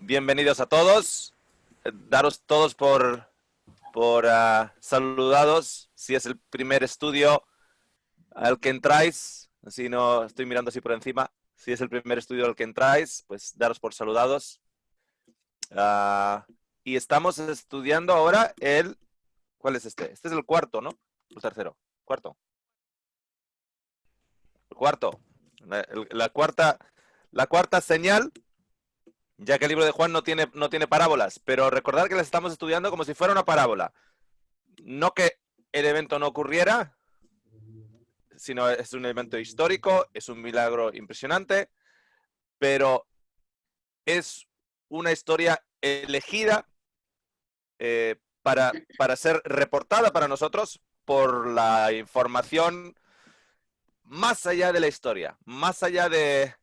Bienvenidos a todos. Daros todos por saludados. Si es el primer estudio al que entráis, si no estoy mirando así por encima, si es el primer estudio al que entráis, pues daros por saludados. Y estamos estudiando ahora ¿cuál es este? Este es el cuarto, ¿no? El tercero. Cuarto. El cuarto. La cuarta señal. Ya que el libro de Juan no tiene parábolas, pero recordad que las estamos estudiando como si fuera una parábola. No que el evento no ocurriera, sino es un evento histórico, es un milagro impresionante, pero es una historia elegida para ser reportada para nosotros por la información más allá de la historia, más allá de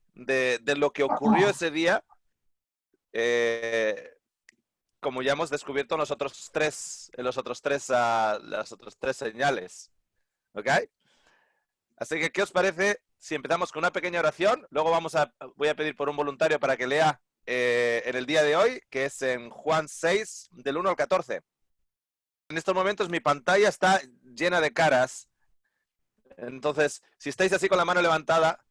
lo que ocurrió ese día. Como ya hemos descubierto en las otras tres señales. ¿Ok? Así que, ¿qué os parece si empezamos con una pequeña oración? Luego voy a pedir por un voluntario para que lea en el día de hoy, que es en Juan 6, del 1 al 14. En estos momentos mi pantalla está llena de caras. Entonces, si estáis así con la mano levantada,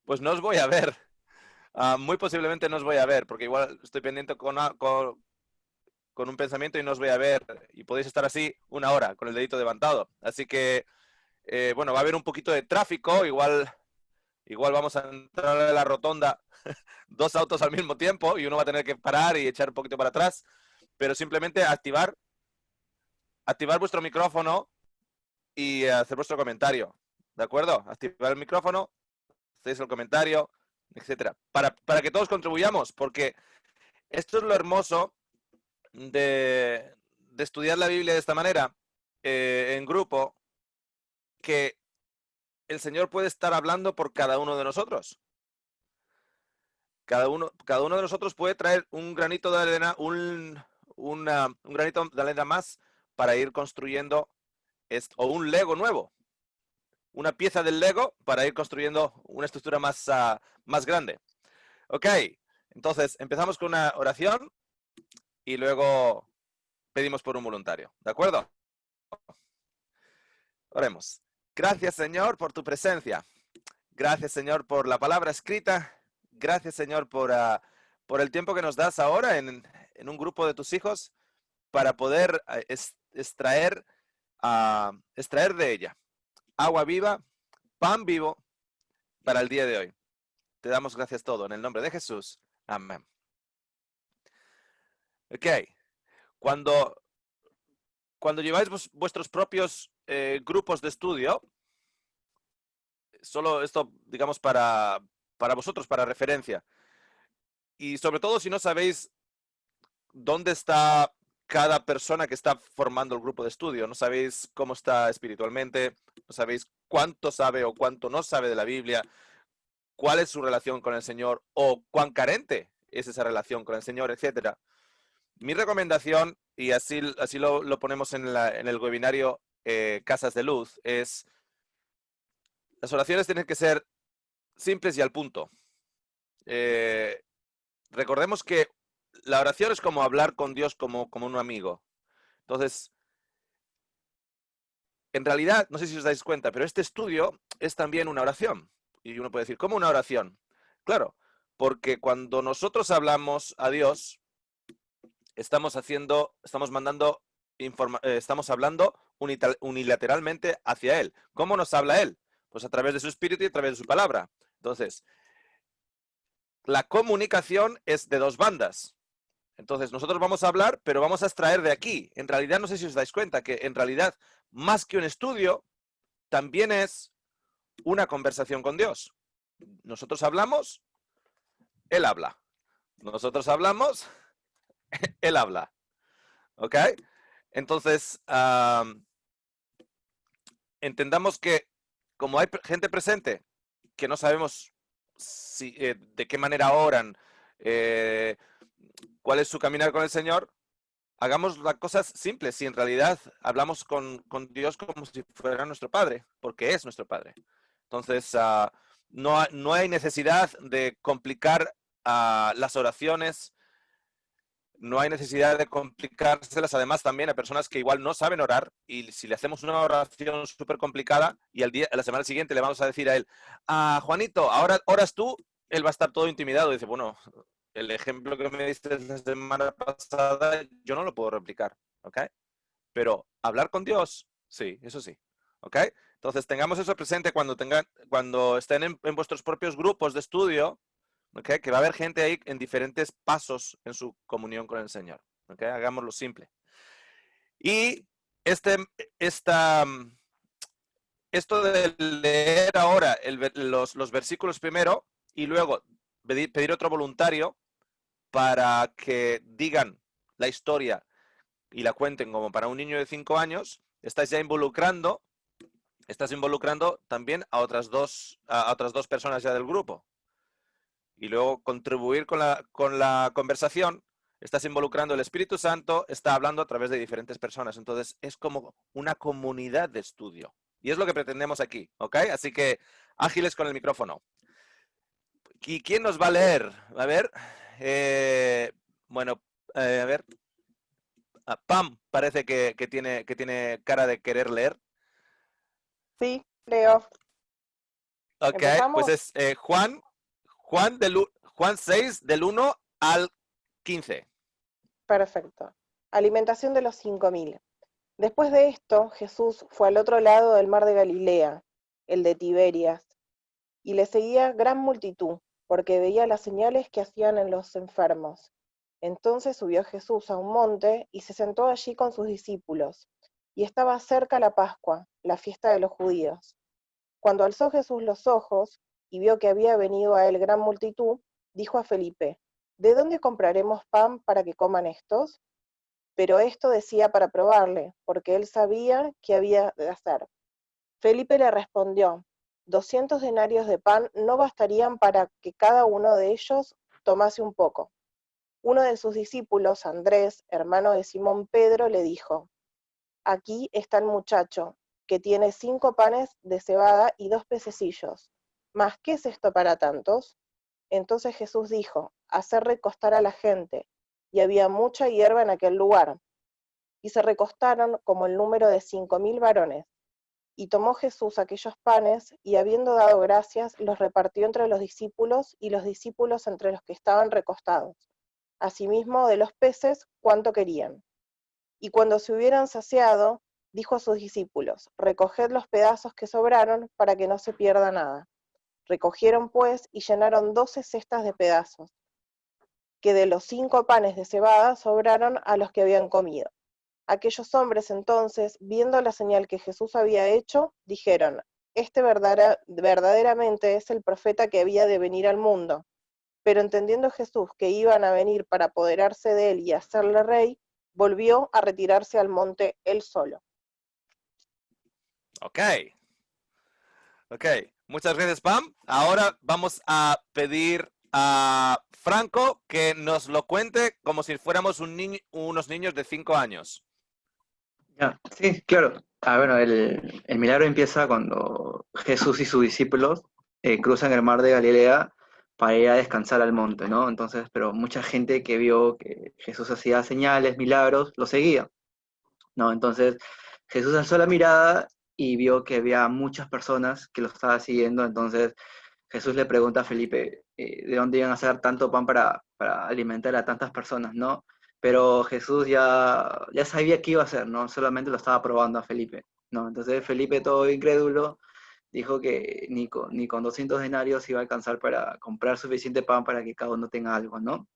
pues no os voy a ver. Muy posiblemente no os voy a ver, porque igual estoy pendiente con un pensamiento y no os voy a ver, y podéis estar así una hora con el dedito levantado. Así que, bueno, va a haber un poquito de tráfico, igual vamos a entrar a la rotonda dos autos al mismo tiempo y uno va a tener que parar y echar un poquito para atrás, pero simplemente activar vuestro micrófono y hacer vuestro comentario, ¿de acuerdo? Activar el micrófono, hacéis el comentario, etcétera, para que todos contribuyamos, porque esto es lo hermoso de estudiar la Biblia de esta manera, en grupo, que el Señor puede estar hablando por cada uno de nosotros. Cada uno de nosotros puede traer un granito de arena, un granito de arena más para ir construyendo o un Lego nuevo. Una pieza del Lego para ir construyendo una estructura más grande. Ok, entonces empezamos con una oración y luego pedimos por un voluntario. ¿De acuerdo? Oremos. Gracias, Señor, por tu presencia. Gracias, Señor, por la palabra escrita. Gracias, Señor, por el tiempo que nos das ahora en un grupo de tus hijos para poder extraer de ella agua viva, pan vivo para el día de hoy. Te damos gracias todo en el nombre de Jesús. Amén. Ok. Cuando lleváis vuestros propios grupos de estudio, solo esto, digamos, para vosotros, para referencia, y sobre todo si no sabéis dónde está cada persona que está formando el grupo de estudio, no sabéis cómo está espiritualmente, no sabéis cuánto sabe o cuánto no sabe de la Biblia, cuál es su relación con el Señor o cuán carente es esa relación con el Señor, etcétera. Mi recomendación, y así lo ponemos en el webinario Casas de Luz, es las oraciones tienen que ser simples y al punto. Recordemos que la oración es como hablar con Dios como un amigo. Entonces, en realidad, no sé si os dais cuenta, pero este estudio es también una oración. Y uno puede decir, ¿cómo una oración? Claro, porque cuando nosotros hablamos a Dios, estamos hablando unilateralmente hacia Él. ¿Cómo nos habla Él? Pues a través de su espíritu y a través de su palabra. Entonces, la comunicación es de dos bandas. Entonces, nosotros vamos a hablar, pero vamos a extraer de aquí. En realidad, no sé si os dais cuenta que en realidad, más que un estudio, también es una conversación con Dios. Nosotros hablamos, Él habla. Nosotros hablamos, Él habla. ¿Ok? Entonces, entendamos que como hay gente presente que no sabemos de qué manera oran, cuál es su caminar con el Señor, hagamos las cosas simples y en realidad hablamos con Dios como si fuera nuestro Padre, porque es nuestro Padre. Entonces, no hay necesidad de complicar las oraciones no hay necesidad de complicárselas. Además, también hay personas que igual no saben orar y si le hacemos una oración súper complicada y a la semana siguiente le vamos a decir a él, Juanito, ahora oras tú, él va a estar todo intimidado y dice, bueno, el ejemplo que me diste la semana pasada yo no lo puedo replicar, ¿ok? Pero hablar con Dios, sí, eso sí, ¿ok? Entonces tengamos eso presente cuando estén en vuestros propios grupos de estudio, ¿ok? Que va a haber gente ahí en diferentes pasos en su comunión con el Señor, ¿ok? Hagámoslo simple. Y esta, esto de leer ahora los versículos primero y luego pedir otro voluntario para que digan la historia y la cuenten como para un niño de 5 años, estás involucrando también a otras dos personas ya del grupo. Y luego contribuir con la conversación, estás involucrando el Espíritu Santo, está hablando a través de diferentes personas. Entonces es como una comunidad de estudio. Y es lo que pretendemos aquí, ¿ok? Así que ágiles con el micrófono. ¿Y quién nos va a leer? A ver. Bueno, a ver. Pam parece que tiene cara de querer leer. Sí, Leo. Ok, pues ¿Empezamos? es Juan 6 del 1 al 15. Perfecto. Alimentación de los 5.000. Después de esto, Jesús fue al otro lado del mar de Galilea, el de Tiberias, y le seguía gran multitud, porque veía las señales que hacían en los enfermos. Entonces subió Jesús a un monte y se sentó allí con sus discípulos. Y estaba cerca la Pascua, la fiesta de los judíos. Cuando alzó Jesús los ojos y vio que había venido a él gran multitud, dijo a Felipe, ¿de dónde compraremos pan para que coman estos? Pero esto decía para probarle, porque él sabía qué había de hacer. Felipe le respondió, 200 denarios de pan no bastarían para que cada uno de ellos tomase un poco. Uno de sus discípulos, Andrés, hermano de Simón Pedro, le dijo, aquí está el muchacho, que tiene 5 panes de cebada y 2 pececillos. ¿Mas qué es esto para tantos? Entonces Jesús dijo, hacer recostar a la gente, y había mucha hierba en aquel lugar. Y se recostaron como el número de 5.000 varones. Y tomó Jesús aquellos panes, y habiendo dado gracias, los repartió entre los discípulos, y los discípulos entre los que estaban recostados. Asimismo de los peces, cuánto querían. Y cuando se hubieran saciado, dijo a sus discípulos, recoged los pedazos que sobraron, para que no se pierda nada. Recogieron pues, y llenaron 12 cestas de pedazos, que de los 5 panes de cebada sobraron a los que habían comido. Aquellos hombres entonces, viendo la señal que Jesús había hecho, dijeron, este verdaderamente es el profeta que había de venir al mundo. Pero entendiendo Jesús que iban a venir para apoderarse de él y hacerle rey, volvió a retirarse al monte él solo. Ok, ok. Muchas gracias, Pam. Ahora vamos a pedir a Franco que nos lo cuente como si fuéramos unos niños de 5 años. Ya, sí, claro. Bueno, el milagro empieza cuando Jesús y sus discípulos cruzan el mar de Galilea para ir a descansar al monte, ¿no? Entonces, pero mucha gente que vio que Jesús hacía señales, milagros, lo seguía, ¿no? Entonces, Jesús alzó la mirada y vio que había muchas personas que lo estaban siguiendo. Entonces, Jesús le pregunta a Felipe de dónde iban a hacer tanto pan para alimentar a tantas personas, ¿no? Pero Jesús ya sabía qué iba a hacer, ¿no? Solamente lo estaba probando a Felipe, ¿no? Entonces Felipe, todo incrédulo, dijo que ni con 200 denarios iba a alcanzar para comprar suficiente pan para que cada uno tenga algo, ¿no?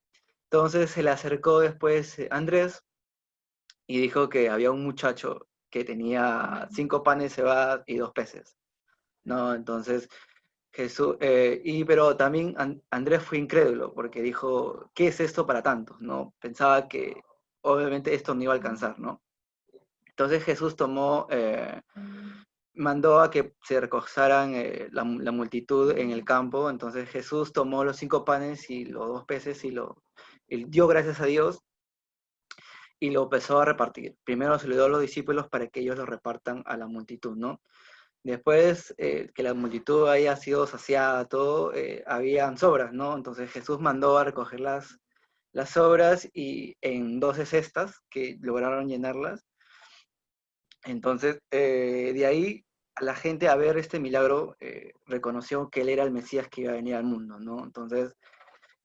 Entonces se le acercó después Andrés y dijo que había un muchacho que tenía 5 panes de cebada y 2 peces, ¿no? Entonces Jesús, pero también Andrés fue incrédulo porque dijo, ¿qué es esto para tantos? ¿No? Pensaba que obviamente esto no iba a alcanzar, ¿no? Entonces Jesús mandó a que se recostaran la multitud en el campo. Entonces Jesús tomó los 5 panes y los 2 peces y dio gracias a Dios y lo empezó a repartir. Primero se lo dio a los discípulos para que ellos lo repartan a la multitud, ¿no? Después que la multitud haya sido saciada, todo, habían sobras, ¿no? Entonces Jesús mandó a recoger las sobras y en 12 cestas que lograron llenarlas. Entonces, de ahí la gente a ver este milagro reconoció que él era el Mesías que iba a venir al mundo, ¿no? Entonces,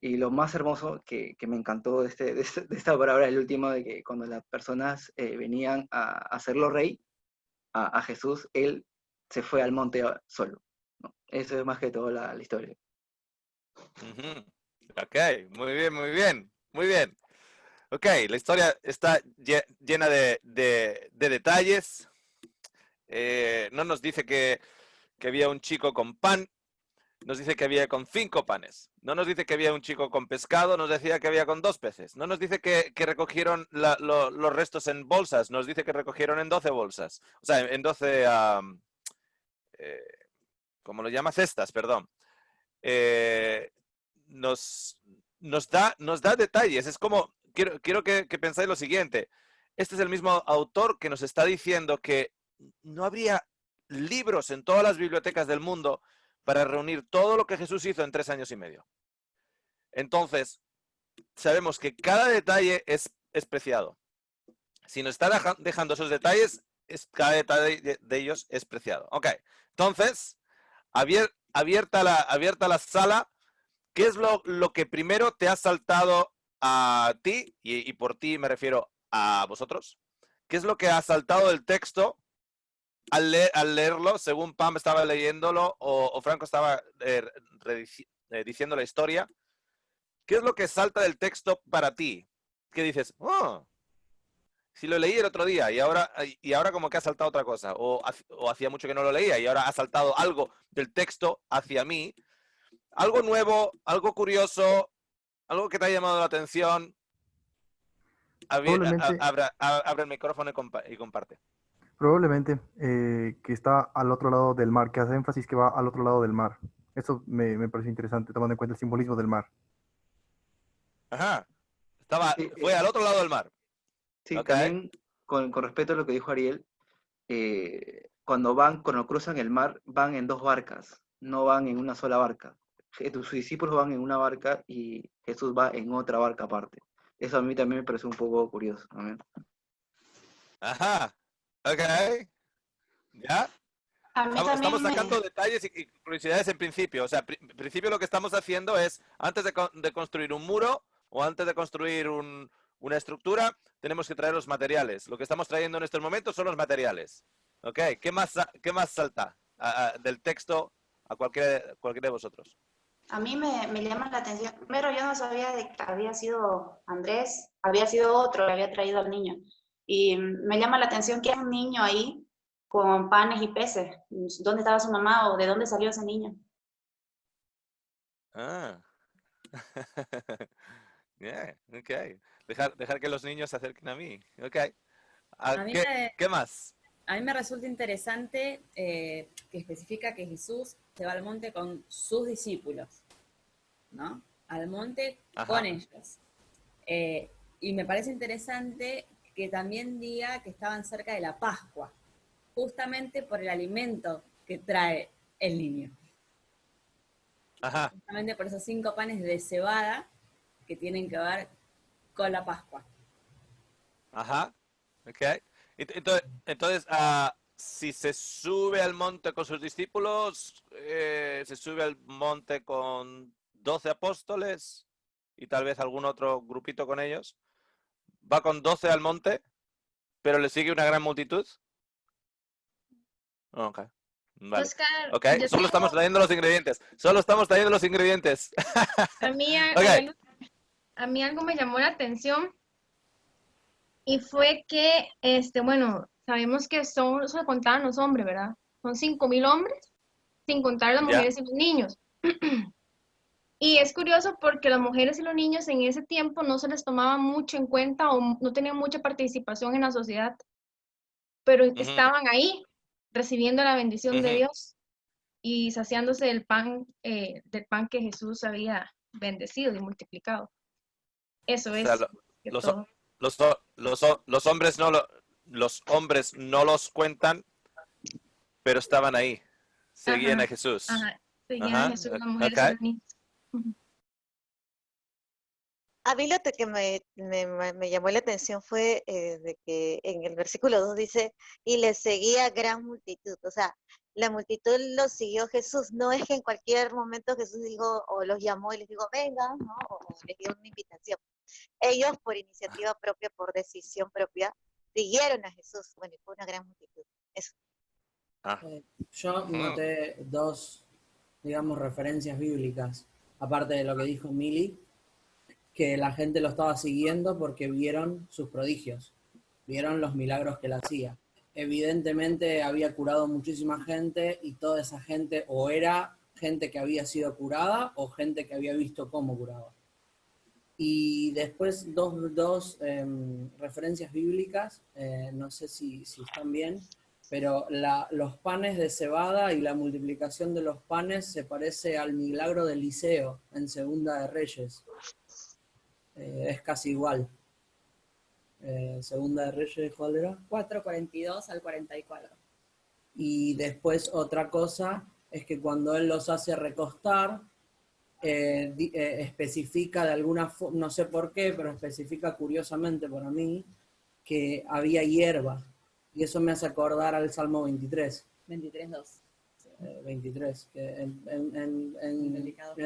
y lo más hermoso que me encantó de esta palabra, el último, de que cuando las personas venían a hacerlo rey, a Jesús, él se fue al monte solo, ¿no? Eso es más que todo la historia. Ujú. Ok, muy bien, muy bien, muy bien. Ok, la historia está llena de detalles. No nos dice que había un chico con pan, nos dice que había con 5 panes. No nos dice que había un chico con pescado, nos decía que había con 2 peces. No nos dice que recogieron los restos en bolsas, nos dice que recogieron en 12 bolsas. O sea, en 12, eh, ¿cómo lo llama? Cestas, perdón. Eh, nos, nos da detalles. Es como, quiero que pensáis lo siguiente. Este es el mismo autor que nos está diciendo que no habría libros en todas las bibliotecas del mundo para reunir todo lo que Jesús hizo en 3 años y medio. Entonces, sabemos que cada detalle es preciado. Si nos está dejando esos detalles, cada detalle de ellos es preciado. Ok, entonces, abierta la sala, ¿qué es lo que primero te ha saltado a ti? Y por ti me refiero a vosotros. ¿Qué es lo que ha saltado del texto al leerlo, según Pam estaba leyéndolo o Franco estaba diciendo la historia? ¿Qué es lo que salta del texto para ti? ¿Qué dices? Oh, si lo leí el otro día y ahora como que ha saltado otra cosa. O hacía mucho que no lo leía y ahora ha saltado algo del texto hacia mí. Algo nuevo, algo curioso, algo que te ha llamado la atención. Probablemente, Abre el micrófono y comparte. probablemente que está al otro lado del mar, que hace énfasis que va al otro lado del mar. Eso me parece interesante, tomando en cuenta el simbolismo del mar. Ajá. Sí, Fue al otro lado del mar. sí, Ok. también con respecto a lo que dijo Ariel, cuando cruzan el mar, van en 2 barcas, no van en una sola barca. Sus discípulos van en una barca y Jesús va en otra barca aparte. Eso a mí también me parece un poco curioso. También. Ajá. Ok. ¿Ya? A mí Estamos también sacando me... detalles y curiosidades en principio. O sea, en principio lo que estamos haciendo es, antes de construir un muro o antes de construir una estructura, tenemos que traer los materiales. Lo que estamos trayendo en estos momentos son los materiales. ¿Ok? Qué más salta del texto a cualquiera de vosotros? A mí me llama la atención. Primero, yo no sabía de que había sido Andrés, había sido otro, le había traído al niño. Y me llama la atención que hay un niño ahí con panes y peces. ¿Dónde estaba su mamá o de dónde salió ese niño? Ah. Yeah, ok. Dejar que los niños se acerquen a mí. Ok. A mí ¿Qué más? a mí me resulta interesante que especifica que Jesús se va al monte con sus discípulos, ¿no? Al monte con Ajá. ellos. Y me parece interesante que también diga que estaban cerca de la Pascua, justamente por el alimento que trae el niño. Ajá. Justamente por esos 5 panes de cebada que tienen que ver con la Pascua. Ajá. Ok. Entonces, si se sube al monte con sus discípulos, se sube al monte con 12 apóstoles y tal vez algún otro grupito con ellos. Va con 12 al monte, pero le sigue una gran multitud. Ok. Vale. Oscar, Ok. yo Solo estamos tengo, trayendo los ingredientes. Solo estamos trayendo los ingredientes. a mí, Ok. a mí algo me llamó la atención y fue que, bueno, sabemos que son, se contaban los hombres, ¿verdad? Son 5.000 hombres, sin contar las Ya. mujeres y los niños. Y es curioso porque las mujeres y los niños en ese tiempo no se les tomaba mucho en cuenta o no tenían mucha participación en la sociedad, pero Ujú, estaban ahí recibiendo la bendición de ujú. Dios y saciándose del pan que Jesús había bendecido y multiplicado. Eso O sea, es que los, todo. los hombres no los hombres no los cuentan pero estaban ahí. Seguían Ajá, a Jesús. ajá. Seguían Ajá, a Jesús, las mujeres ok. y los niños. Ujú. A mí lo que me llamó la atención fue de que en el versículo 2 dice, y le seguía gran multitud. O sea, la multitud lo siguió Jesús. No es que en cualquier momento Jesús dijo, o los llamó y les dijo, vengan, ¿no? O les dio una invitación. Ellos, por iniciativa propia, por decisión propia, siguieron a Jesús. Bueno, y fue una gran multitud. Eso. Ah, Yo ujú. noté dos, digamos, referencias bíblicas, aparte de lo que dijo Mili, que la gente lo estaba siguiendo porque vieron sus prodigios, vieron los milagros que él hacía. Evidentemente había curado muchísima gente y toda esa gente o era gente que había sido curada o gente que había visto cómo curaba. Y después dos referencias bíblicas, no sé si están bien, pero los panes de cebada y la multiplicación de los panes se parece al milagro de Eliseo en Segunda de Reyes. Es casi igual. Segunda de Reyes, ¿cuál era? 4:42 al 44. Y después otra cosa es que cuando él los hace recostar, especifica de alguna forma, no sé por qué, pero especifica curiosamente para mí que había hierba. Y eso me hace acordar al Salmo 23. 23:2. 23, que En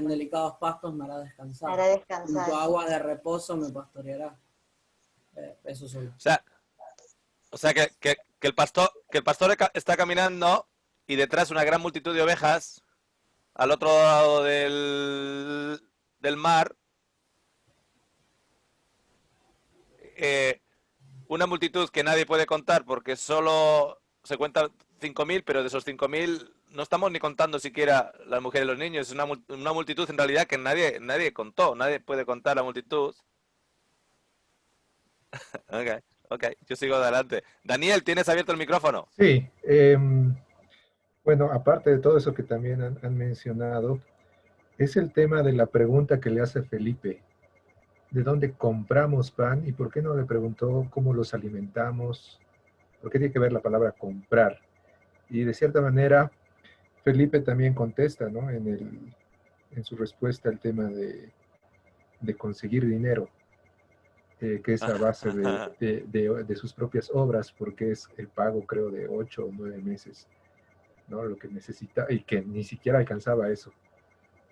delicados pastos me hará descansar. Para descansar. Junto a agua de reposo me pastoreará. Eso solo. O sea que el pastor está caminando y detrás una gran multitud de ovejas al otro lado del mar. Una multitud que nadie puede contar porque solo se cuentan 5.000, pero de esos 5.000 no estamos ni contando siquiera las mujeres y los niños. Es una multitud en realidad que nadie contó, nadie puede contar la multitud. Ok, yo sigo adelante. Daniel, ¿tienes abierto el micrófono? Sí, bueno, aparte de todo eso que también han mencionado, es el tema de la pregunta que le hace Felipe. ¿De dónde compramos pan? ¿Y por qué no le preguntó cómo los alimentamos? ¿Por qué tiene que ver la palabra comprar? Y de cierta manera, Felipe también contesta, ¿no? En su respuesta al tema de conseguir dinero, que es a base de sus propias obras, porque es el pago, creo, de 8 o 9 meses, ¿no? Lo que necesita, y que ni siquiera alcanzaba eso.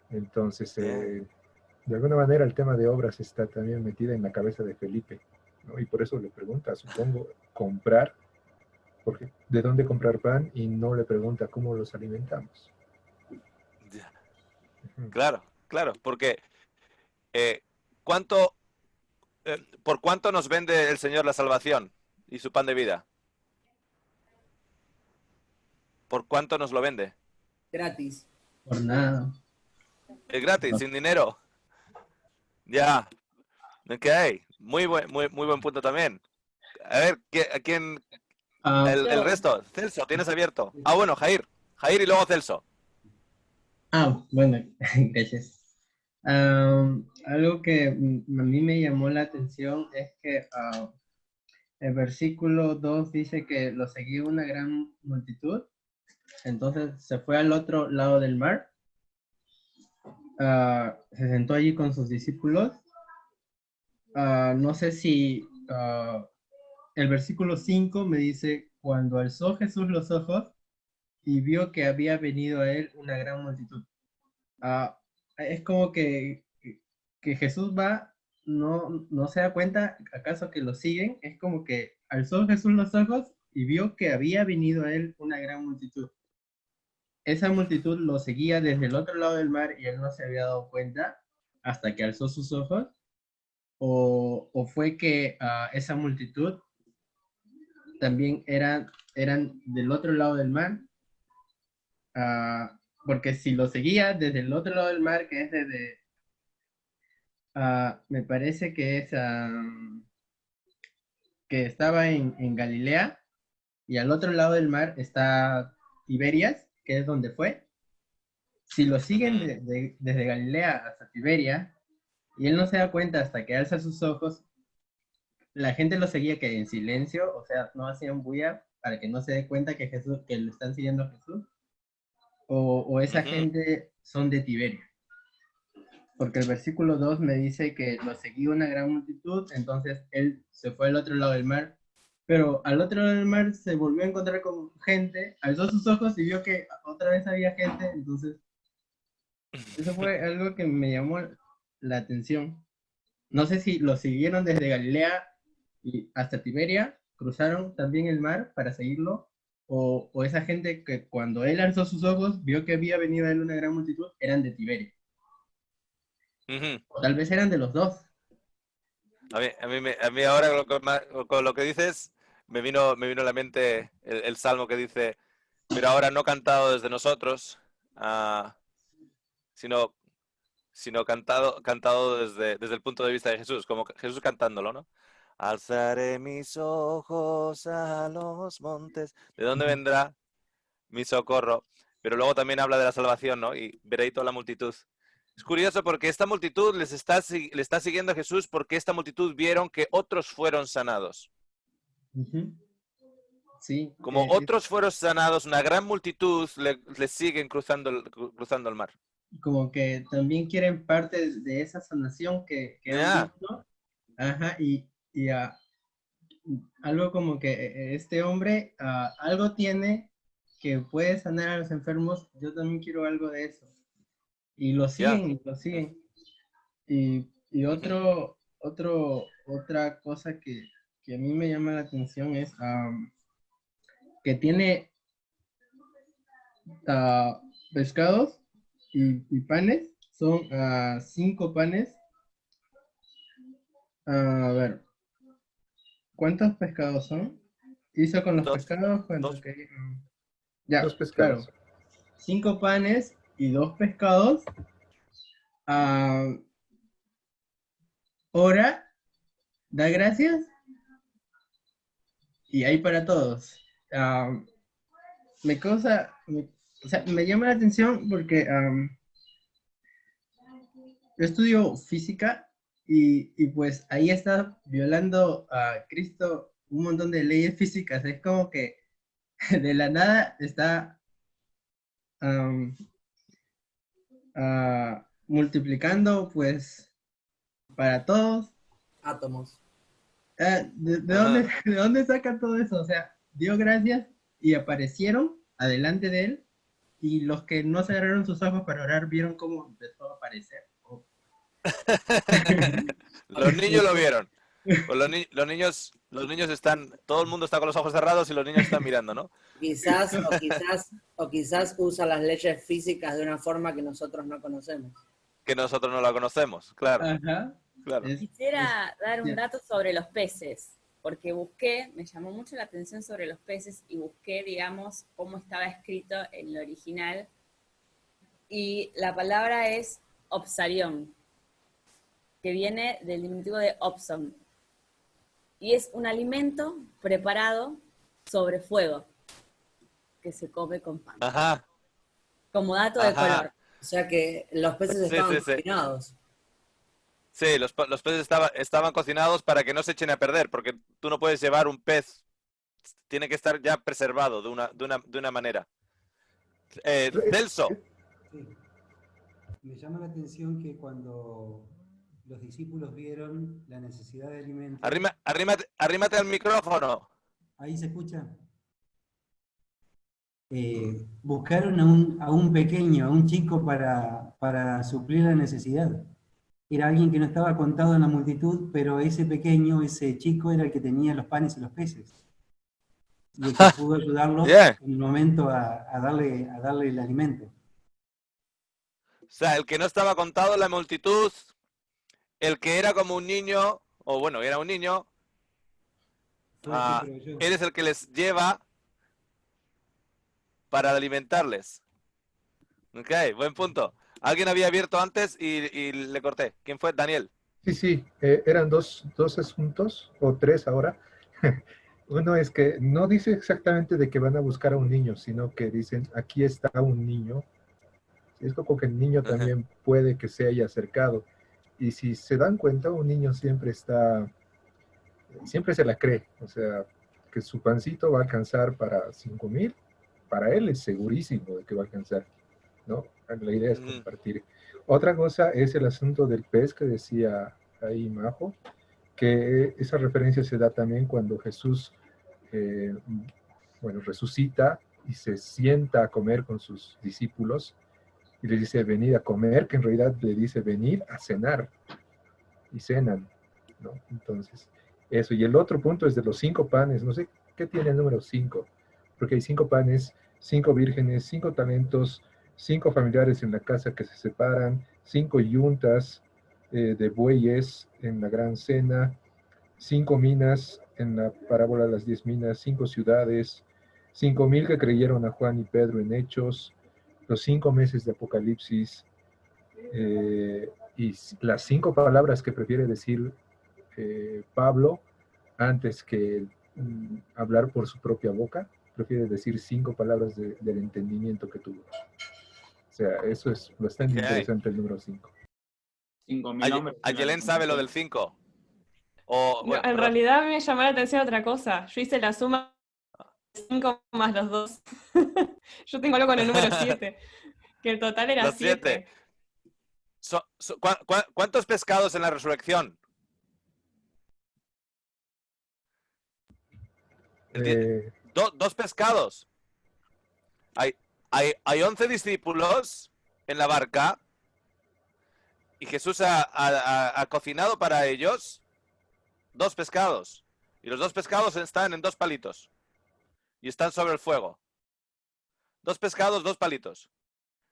Entonces, de alguna manera el tema de obras está también metida en la cabeza de Felipe, ¿no? Y por eso le pregunta, supongo, comprar, porque ¿de dónde comprar pan? Y no le pregunta cómo los alimentamos. Claro, porque ¿por cuánto nos vende el Señor la salvación y su pan de vida? ¿Por cuánto nos lo vende? Gratis. Por nada. Es gratis, sin dinero. Ya. Ok. Muy buen punto también. A ver, ¿a quién? El resto. Celso, ¿tienes abierto? Ah, bueno, Jair. Jair y luego Celso. Bueno, gracias. Algo que a mí me llamó la atención es que el versículo 2 dice que lo seguía una gran multitud. Entonces se fue al otro lado del mar. Se sentó allí con sus discípulos. No sé si el versículo 5 me dice, cuando alzó Jesús los ojos y vio que había venido a él una gran multitud. Es como que Jesús va, no se da cuenta, acaso que lo siguen, es como que alzó Jesús los ojos y vio que había venido a él una gran multitud. Esa multitud lo seguía desde el otro lado del mar y él no se había dado cuenta hasta que alzó sus ojos, o fue que esa multitud también eran del otro lado del mar, porque si lo seguía desde el otro lado del mar, que es desde, me parece que es, que estaba en Galilea, y al otro lado del mar está Tiberias, que es donde fue. Si lo siguen desde Galilea hasta Tiberias, y él no se da cuenta hasta que alza sus ojos, la gente lo seguía que en silencio, o sea, no hacían bulla, para que no se dé cuenta que Jesús, que lo están siguiendo a Jesús, o esa gente son de Tiberia. Porque el versículo 2 me dice que lo seguía una gran multitud, entonces él se fue al otro lado del mar, pero al otro lado del mar se volvió a encontrar con gente, alzó sus ojos y vio que otra vez había gente, entonces eso fue algo que me llamó la atención. No sé si lo siguieron desde Galilea y hasta Tiberia, cruzaron también el mar para seguirlo, o esa gente que cuando él alzó sus ojos vio que había venido a él una gran multitud, eran de Tiberia. O tal vez eran de los dos. A mí ahora con lo que dices, me vino a la mente el salmo que dice, pero ahora no cantado desde nosotros, sino cantado desde el punto de vista de Jesús, como Jesús cantándolo, ¿no? Alzaré mis ojos a los montes. ¿De dónde vendrá mi socorro? Pero luego también habla de la salvación, ¿no? Y veréis toda la multitud. Es curioso porque esta multitud le está siguiendo a Jesús porque esta multitud vieron que otros fueron sanados. Sí. Como otros fueron sanados, una gran multitud le siguen cruzando el mar. Como que también quieren parte de esa sanación que han visto. Ajá, algo como que este hombre algo tiene que puede sanar a los enfermos, yo también quiero algo de eso. Y lo siguen, lo siguen. Y otra cosa que a mí me llama la atención es que tiene pescados y panes. Son 5 panes. A ver, ¿cuántos pescados son? Hizo con los pescados, ¿cuántos? Ya, 2 pescados. claro. 5 panes y 2 pescados. Ora, da gracias y hay para todos. Me llama la atención porque yo estudio física y pues ahí está violando a Cristo un montón de leyes físicas. Es como que de la nada está multiplicando pues para todos. Átomos. ¿De dónde sacan todo eso? O sea, dio gracias y aparecieron adelante de él, y los que no cerraron sus ojos para orar vieron cómo empezó a aparecer. Los niños lo vieron. Pues los niños están, todo el mundo está con los ojos cerrados y los niños están mirando, ¿no? Quizás usa las leyes físicas de una forma que nosotros no conocemos. Que nosotros no la conocemos, claro. Ajá. Claro. Quisiera dar un dato sobre los peces, porque me llamó mucho la atención sobre los peces y busqué, digamos, cómo estaba escrito en el original. Y la palabra es opsarion, que viene del diminutivo de opson. Y es un alimento preparado sobre fuego, que se come con pan. Ajá. Como dato de color. O sea que los peces estaban cocinados. Sí, los peces estaban cocinados para que no se echen a perder, porque tú no puedes llevar un pez, tiene que estar ya preservado de una manera. Celso. Sí. Me llama la atención que cuando los discípulos vieron la necesidad de alimento... Arrímate al micrófono. ¿Ahí se escucha? Buscaron a un pequeño, a un chico para suplir la necesidad. Era alguien que no estaba contado en la multitud, pero ese pequeño, ese chico, era el que tenía los panes y los peces. Y el que pudo ayudarlos en el momento a darle el alimento. O sea, el que no estaba contado en la multitud, el que era como un niño, o bueno, era un niño, eres el que les lleva para alimentarles. Ok, buen punto. Alguien había abierto antes y le corté. ¿Quién fue? Daniel. Sí, eran dos asuntos, o 3 ahora. Uno es que no dice exactamente de que van a buscar a un niño, sino que dicen, aquí está un niño. Es como que el niño también puede que se haya acercado. Y si se dan cuenta, un niño siempre se la cree. O sea, que su pancito va a alcanzar para 5,000, para él es segurísimo de que va a alcanzar, ¿no? La idea es compartir. Otra cosa es el asunto del pez que decía ahí Majo, que esa referencia se da también cuando Jesús, resucita y se sienta a comer con sus discípulos y les dice, venid a comer, que en realidad le dice, venid a cenar, y cenan, ¿no? Entonces, eso. Y el otro punto es de los 5 panes, no sé qué tiene el número 5, porque hay 5 panes, 5 vírgenes, 5 talentos, 5 familiares en la casa que se separan, 5 yuntas de bueyes en la gran cena, 5 minas en la parábola de las 10 minas, 5 ciudades, 5,000 que creyeron a Juan y Pedro en Hechos, los 5 meses de Apocalipsis, y las 5 palabras que prefiere decir Pablo antes que hablar por su propia boca, prefiere decir 5 palabras del entendimiento que tuvo. O sea, eso es bastante interesante el número 5. 5,000 hombres. Ayelén sabe lo del 5. En realidad me llamó la atención otra cosa. Yo hice la suma de 5 más los 2. Yo tengo algo con el número 7, que el total era 7. ¿Cuántos pescados en la resurrección? 2 pescados. Hay 11 discípulos en la barca y Jesús ha cocinado para ellos 2 pescados. Y los 2 pescados están en 2 palitos y están sobre el fuego. 2 pescados, 2 palitos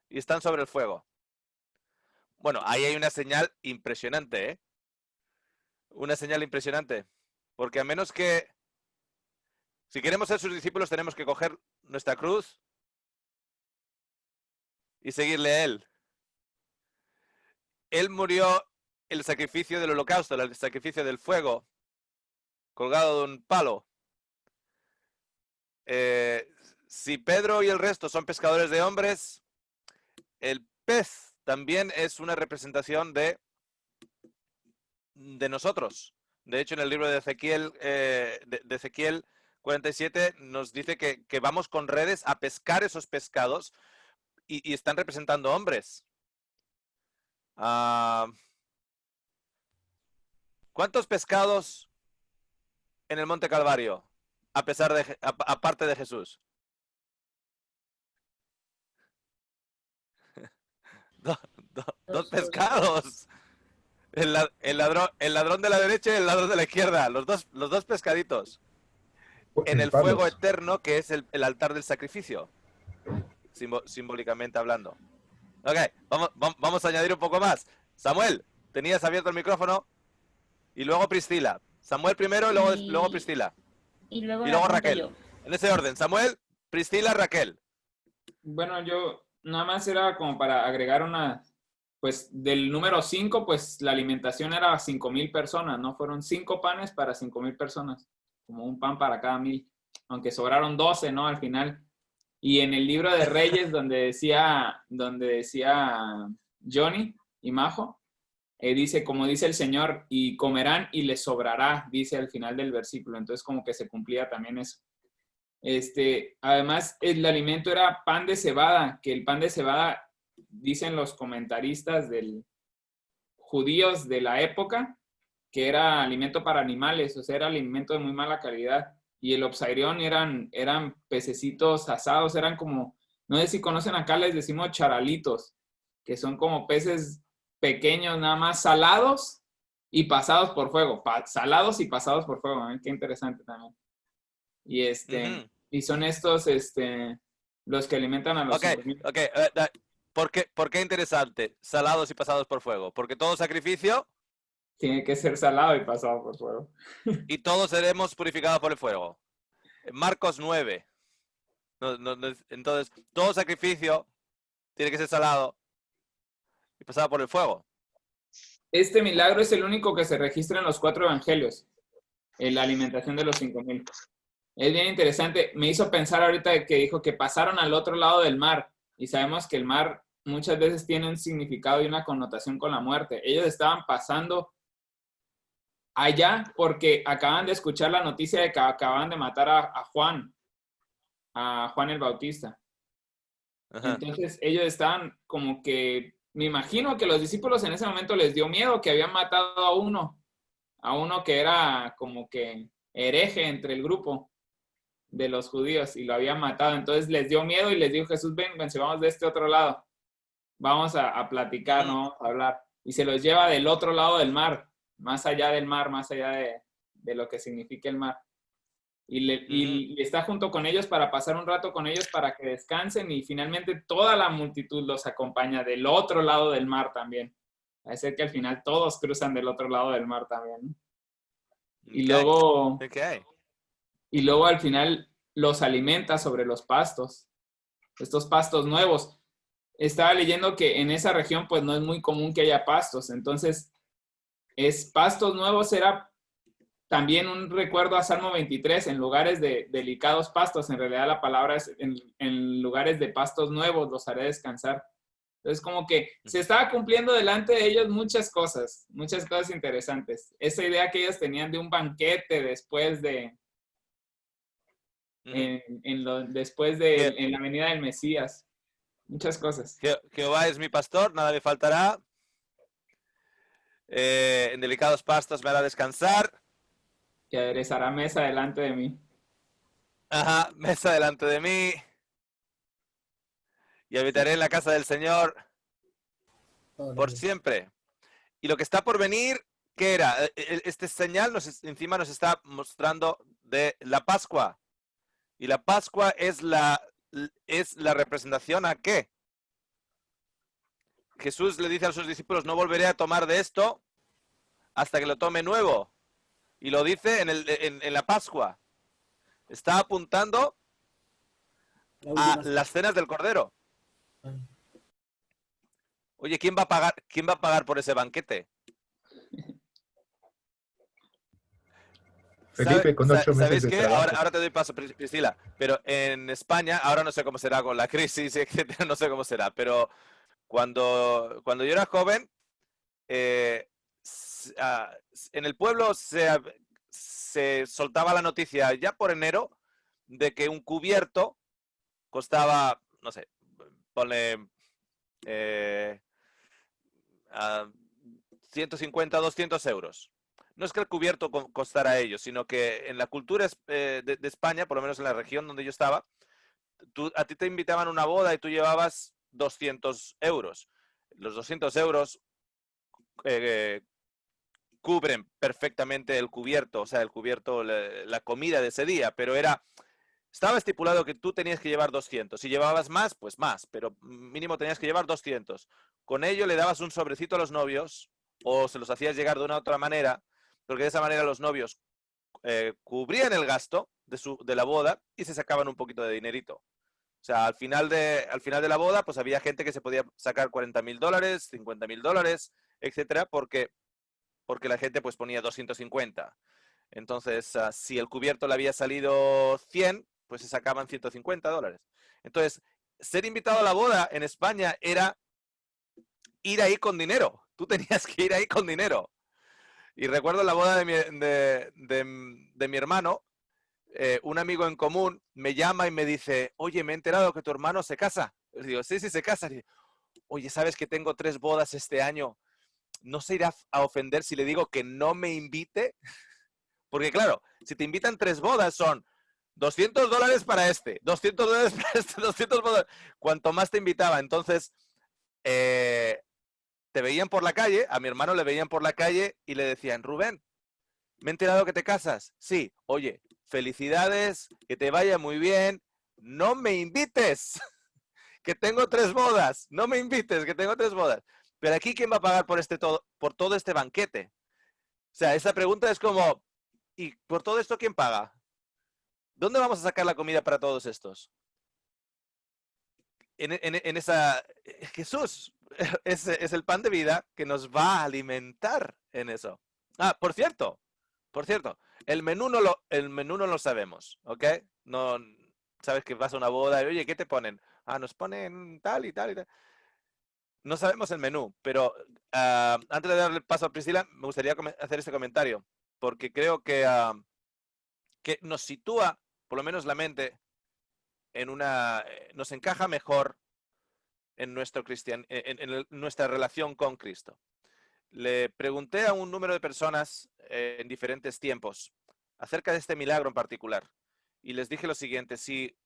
y están sobre el fuego. Bueno, ahí hay una señal impresionante, ¿eh? Una señal impresionante. Porque a menos que... Si queremos ser sus discípulos, tenemos que coger nuestra cruz y seguirle a Él. Él murió el sacrificio del holocausto, el sacrificio del fuego, colgado de un palo. Si Pedro y el resto son pescadores de hombres, el pez también es una representación de nosotros. De hecho, en el libro de Ezequiel, de Ezequiel 47 nos dice que vamos con redes a pescar esos pescados y están representando hombres. ¿Cuántos pescados en el Monte Calvario, aparte de Jesús? 2 pescados. El ladrón de la derecha y el ladrón de la izquierda. Los dos pescaditos. En el fuego eterno, que es el altar del sacrificio. Simbólicamente hablando. Ok, vamos a añadir un poco más. Samuel, tenías abierto el micrófono. Y luego Priscila. Samuel primero y luego Priscila. Y luego Raquel. yo. En ese orden. Samuel, Priscila, Raquel. Bueno, yo nada más era como para agregar una... Pues del número 5, pues la alimentación era 5,000 personas, ¿no? Fueron 5 panes para 5,000 personas. Como un pan para cada 1,000. Aunque sobraron 12, ¿no? Al final. Y en el libro de Reyes, donde decía Johnny y Majo, dice, como dice el Señor, y comerán y les sobrará, dice al final del versículo. Entonces como que se cumplía también eso. Además, el alimento era pan de cebada, que el pan de cebada, dicen los comentaristas judíos de la época, que era alimento para animales, o sea, era alimento de muy mala calidad. Y el opsairión eran pececitos asados, eran como, no sé si conocen acá, les decimos charalitos, que son como peces pequeños, nada más salados y pasados por fuego. Salados y pasados por fuego, ¿eh? Qué interesante también. Y y son estos los que alimentan a los... Ok. ¿Por qué interesante? Salados y pasados por fuego. Porque todo sacrificio tiene que ser salado y pasado por fuego. Y todos seremos purificados por el fuego. Marcos 9. Entonces, todo sacrificio tiene que ser salado y pasado por el fuego. Este milagro es el único que se registra en los 4 evangelios. En la alimentación de los 5,000. Es bien interesante. Me hizo pensar ahorita que dijo que pasaron al otro lado del mar. Y sabemos que el mar muchas veces tiene un significado y una connotación con la muerte. Ellos estaban pasando allá porque acaban de escuchar la noticia de que acaban de matar a Juan el Bautista. Ajá. Entonces ellos estaban como que, me imagino que los discípulos en ese momento les dio miedo que habían matado a uno que era como que hereje entre el grupo de los judíos y lo habían matado. Entonces les dio miedo y les dijo Jesús, vénganse, vamos de este otro lado. Vamos a platicar, ¿no? Vamos a hablar. Y se los lleva del otro lado del mar, más allá del mar, más allá de lo que significa el mar. Y está junto con ellos para pasar un rato con ellos para que descansen y finalmente toda la multitud los acompaña del otro lado del mar también. Es ser que al final todos cruzan del otro lado del mar también. Y luego al final los alimenta sobre los pastos, estos pastos nuevos. Estaba leyendo que en esa región pues no es muy común que haya pastos, entonces pastos nuevos era también un recuerdo a Salmo 23, en lugares de delicados pastos. En realidad la palabra es en lugares de pastos nuevos los haré descansar. Entonces como que se estaba cumpliendo delante de ellos muchas cosas interesantes. Esa idea que ellos tenían de un banquete después de en la venida del Mesías. Muchas cosas. Jehová es mi pastor, nada me faltará. En delicados pastos me hará descansar. Que aderezará mesa delante de mí. Ajá, mesa delante de mí. Y habitaré en la casa del Señor por siempre. Y lo que está por venir, ¿qué era? Este señal encima nos está mostrando de la Pascua. Y la Pascua es la representación ¿a qué? Jesús le dice a sus discípulos, no volveré a tomar de esto hasta que lo tome nuevo. Y lo dice en la Pascua. Está apuntando a las cenas del Cordero. Oye, ¿quién va a pagar por ese banquete? Felipe, con 8 meses ¿Sabes de qué? trabajo. Ahora te doy paso, Priscila. Pero en España, ahora no sé cómo será con la crisis, etcétera, no sé cómo será. Pero cuando yo era joven, en el pueblo se soltaba la noticia ya por enero de que un cubierto costaba, no sé, ponle 150, 200 euros. No es que el cubierto costara ello, sino que en la cultura de España, por lo menos en la región donde yo estaba, a ti te invitaban a una boda y tú llevabas 200 euros. Los 200 euros cubren perfectamente el cubierto, o sea, el cubierto, la comida de ese día, pero estaba estipulado que tú tenías que llevar 200. Si llevabas más, pues más, pero mínimo tenías que llevar 200. Con ello le dabas un sobrecito a los novios o se los hacías llegar de una u otra manera, porque de esa manera los novios cubrían el gasto de la boda y se sacaban un poquito de dinerito. O sea, al final de la boda, pues había gente que se podía sacar $40,000, $50,000, etcétera, porque la gente pues ponía 250. Entonces, si el cubierto le había salido 100, pues se sacaban $150. Entonces, ser invitado a la boda en España era ir ahí con dinero. Tú tenías que ir ahí con dinero. Y recuerdo la boda de mi hermano, un amigo en común me llama y me dice, oye, me he enterado que tu hermano se casa. Le digo, sí, se casa. Digo, oye, ¿sabes que tengo 3 bodas este año? ¿No se irá a ofender si le digo que no me invite? Porque claro, si te invitan 3 bodas son $200 para este, $200 para este, $200. Cuanto más te invitaba. Entonces, te veían por la calle, a mi hermano le veían por la calle y le decían, Rubén, me he enterado que te casas. Sí, oye, felicidades, que te vaya muy bien, no me invites, que tengo 3 bodas, no me invites, que tengo 3 bodas. Pero aquí, ¿quién va a pagar por todo este banquete? O sea, esa pregunta es como, ¿y por todo esto quién paga? ¿Dónde vamos a sacar la comida para todos estos? Jesús es el pan de vida que nos va a alimentar en eso. Por cierto, el menú no lo sabemos, ¿ok? No sabes que vas a una boda y, oye, ¿qué te ponen? Nos ponen tal y tal y tal. No sabemos el menú, pero antes de darle paso a Priscila, me gustaría hacer este comentario. porque creo que nos sitúa, por lo menos la mente, en nos encaja mejor en nuestra relación con Cristo. Le pregunté a un número de personas en diferentes tiempos acerca de este milagro en particular. Y les dije lo siguiente: si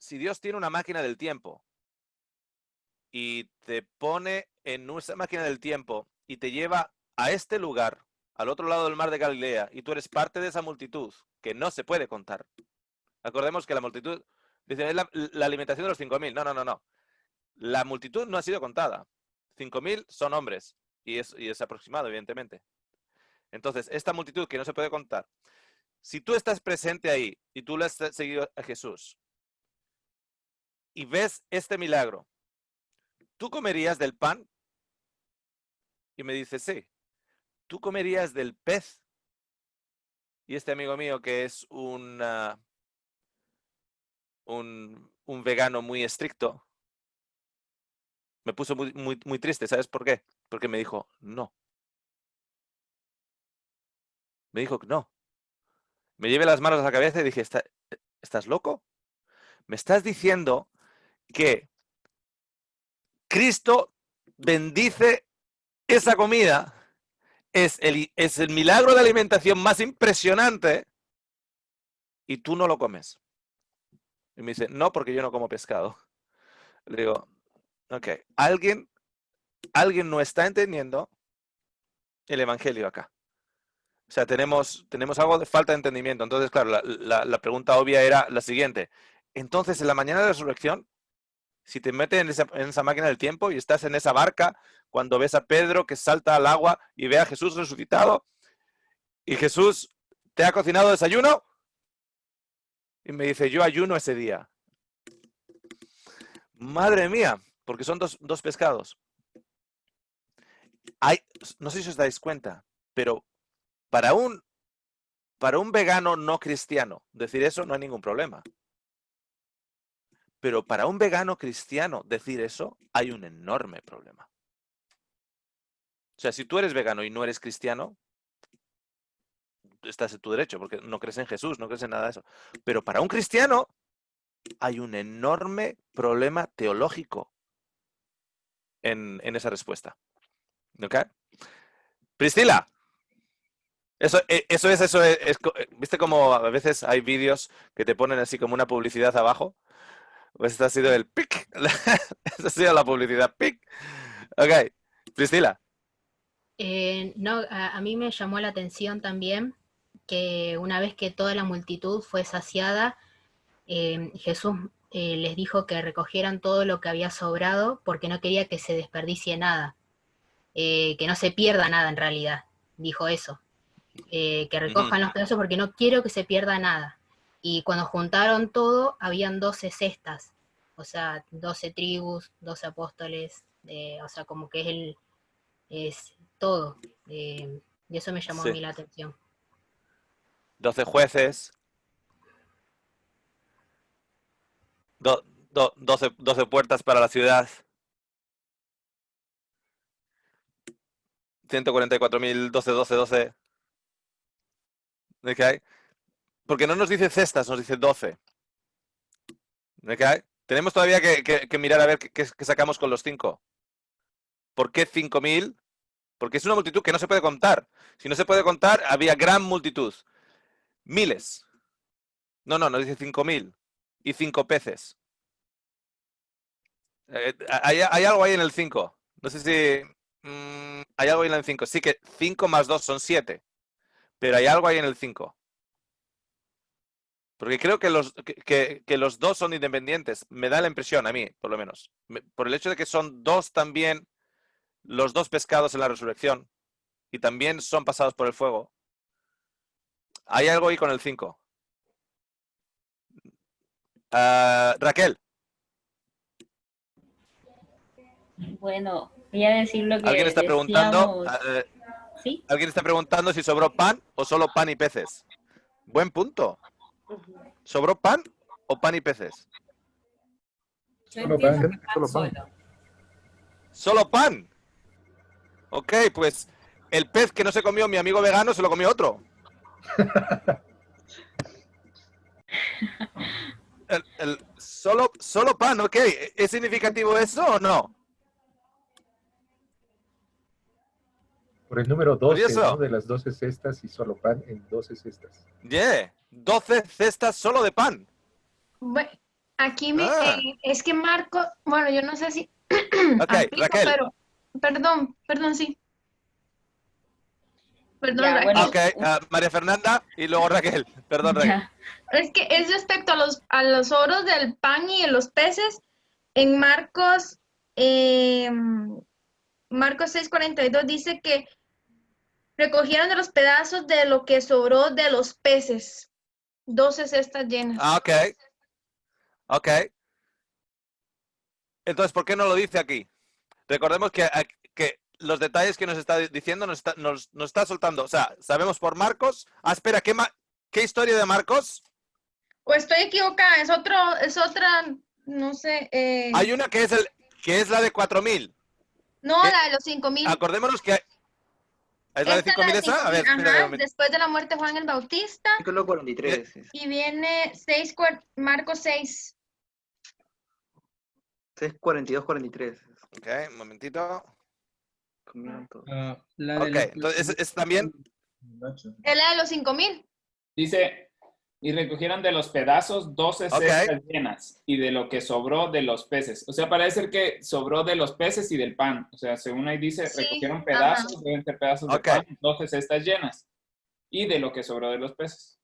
Dios tiene una máquina del tiempo y te pone en esa máquina del tiempo y te lleva a este lugar, al otro lado del mar de Galilea, y tú eres parte de esa multitud que no se puede contar. Acordemos que la multitud, dice, es la alimentación de los 5.000. No. La multitud no ha sido contada. 5.000 son hombres y es aproximado, evidentemente. Entonces, esta multitud que no se puede contar, si tú estás presente ahí y tú le has seguido a Jesús y ves este milagro, ¿tú comerías del pan? Y me dice, sí. ¿Tú comerías del pez? Y este amigo mío, que es un vegano muy estricto, me puso muy triste. ¿Sabes por qué? Porque me dijo, no. Me dijo que no. Me llevé las manos a la cabeza y dije, ¿estás loco? ¿Me estás diciendo que Cristo bendice esa comida? Es el milagro de alimentación más impresionante y tú no lo comes. Y me dice, no, porque yo no como pescado. Le digo, ok, alguien no está entendiendo el evangelio acá. O sea, tenemos algo de falta de entendimiento. Entonces, claro, la pregunta obvia era la siguiente. Entonces, en la mañana de la resurrección, si te metes en esa máquina del tiempo y estás en esa barca, cuando ves a Pedro que salta al agua y ve a Jesús resucitado, y Jesús te ha cocinado desayuno, y me dice, yo ayuno ese día. Madre mía, porque son dos pescados. No sé si os dais cuenta, pero para un vegano no cristiano decir eso no hay ningún problema. Pero para un vegano cristiano decir eso hay un enorme problema. O sea, si tú eres vegano y no eres cristiano, estás en tu derecho, porque no crees en Jesús, no crees en nada de eso. Pero para un cristiano hay un enorme problema teológico en esa respuesta. ¿Ok? Priscila, eso es. ¿Viste cómo a veces hay vídeos que te ponen así como una publicidad abajo? Pues esta ha sido el pic. Esta ha sido la publicidad pic. Ok, Priscila. No, a mí me llamó la atención también que una vez que toda la multitud fue saciada, Jesús les dijo que recogieran todo lo que había sobrado porque no quería que se desperdicie nada, que no se pierda nada en realidad, dijo eso, que recojan los pedazos porque no quiero que se pierda nada. Y cuando juntaron todo, habían 12 cestas, o sea, 12 tribus, 12 apóstoles, o sea, como que es todo. Y eso me llamó a mí la atención. 12 jueces. 12 puertas para la ciudad. 144.000, 12. ¿Okay? Porque no nos dice cestas, nos dice 12. ¿Okay? Tenemos todavía que mirar a ver qué sacamos con los 5. ¿Por qué 5.000? Porque es una multitud que no se puede contar. Si no se puede contar, había gran multitud. Miles. No, nos dice 5.000. Y 5 peces. Hay algo ahí en el 5. No sé si... hay algo ahí en el 5. Sí que 5 más 2 son 7. Pero hay algo ahí en el 5. Porque creo que los dos son independientes. Me da la impresión, a mí, por lo menos. Por el hecho de que son dos también los 2 pescados en la resurrección. Y también son pasados por el fuego. Hay algo ahí con el 5. Raquel. Bueno, voy a decir lo que ¿Alguien está preguntando? ¿Sí? ¿Alguien está preguntando si sobró pan o solo pan y peces? Buen punto. ¿Sobró pan o pan y peces? Solo pan. ¿Solo pan? Ok, pues el pez que no se comió mi amigo vegano se lo comió otro. Solo pan, ok. ¿Es significativo eso o no? Por el número 12, Curioso. ¿no? De las 12 cestas y solo pan en 12 cestas. 12 cestas solo de pan. Aquí es que Marco, bueno, yo no sé si Ok, aplico, Raquel. pero perdón, sí. Perdón, Ya, Raquel. bueno. Ok, María Fernanda y luego Raquel. Perdón, Raquel. Es que es respecto a los oros del pan y de los peces. En Marcos 6:42 dice que recogieron de los pedazos de lo que sobró de los peces. 12 cestas llenas. Ok. Entonces, ¿por qué no lo dice aquí? Recordemos que los detalles que nos está diciendo nos está soltando. O sea, sabemos por Marcos. Espera, ¿qué historia de Marcos? O estoy equivocada, es otra, no sé. Hay una que es la de 4.000. No, la de los 5.000. Acordémonos que ¿es la de 5.000 esa? A ver, espera, Ajá, después de la muerte de Juan el Bautista. Versículo 43. Y viene Marcos 6. 42, 43. Ok, un momentito. La de Ok, los- entonces es también. Es la de los 5.000. Dice, y recogieron de los pedazos 12 cestas llenas y de lo que sobró de los peces. O sea, parece ser que sobró de los peces y del pan. O sea, según ahí dice, Sí, recogieron pedazos, deben ser pedazos de pan, 12 cestas llenas y de lo que sobró de los peces.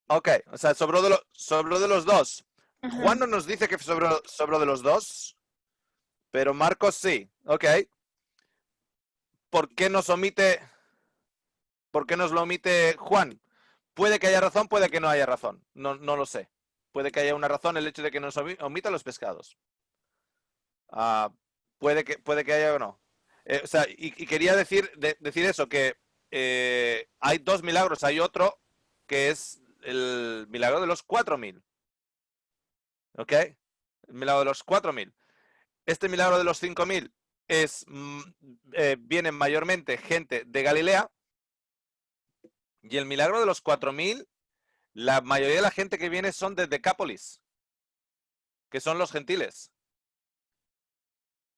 Ok, o sea, sobró de los dos. Juan no nos dice que sobró de los dos, pero Marcos sí. Ok. ¿Por qué nos lo omite Juan? Puede que haya razón, puede que no haya razón. No lo sé. Puede que haya una razón el hecho de que nos omita los pescados. Puede que haya o no. O sea, y quería decir eso, que hay dos milagros. Hay otro que es el milagro de los 4.000. ¿Ok? El milagro de los 4.000. Este milagro de los 5.000 vienen mayormente gente de Galilea. Y el milagro de los 4.000, la mayoría de la gente que viene son de Decápolis, que son los gentiles.